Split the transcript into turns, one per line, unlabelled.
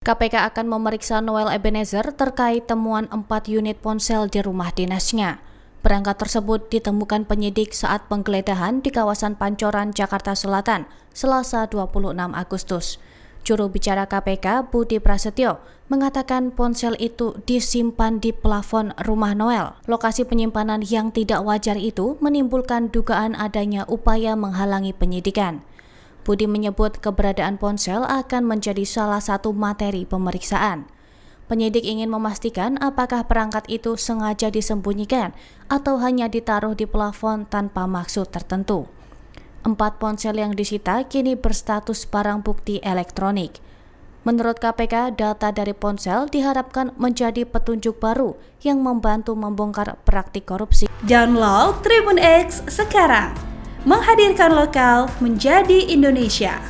KPK akan memeriksa Noel Ebenezer terkait temuan 4 unit ponsel di rumah dinasnya. Perangkat tersebut ditemukan penyidik saat penggeledahan di kawasan Pancoran, Jakarta Selatan, Selasa 26 Agustus. Juru bicara KPK, Budi Prasetyo, mengatakan ponsel itu disimpan di plafon rumah Noel. Lokasi penyimpanan yang tidak wajar itu menimbulkan dugaan adanya upaya menghalangi penyidikan. Budi menyebut keberadaan ponsel akan menjadi salah satu materi pemeriksaan. Penyidik ingin memastikan apakah perangkat itu sengaja disembunyikan atau hanya ditaruh di plafon tanpa maksud tertentu. 4 ponsel yang disita kini berstatus barang bukti elektronik. Menurut KPK, data dari ponsel diharapkan menjadi petunjuk baru yang membantu membongkar praktik korupsi.
Download Tribun X sekarang, menghadirkan lokal menjadi Indonesia.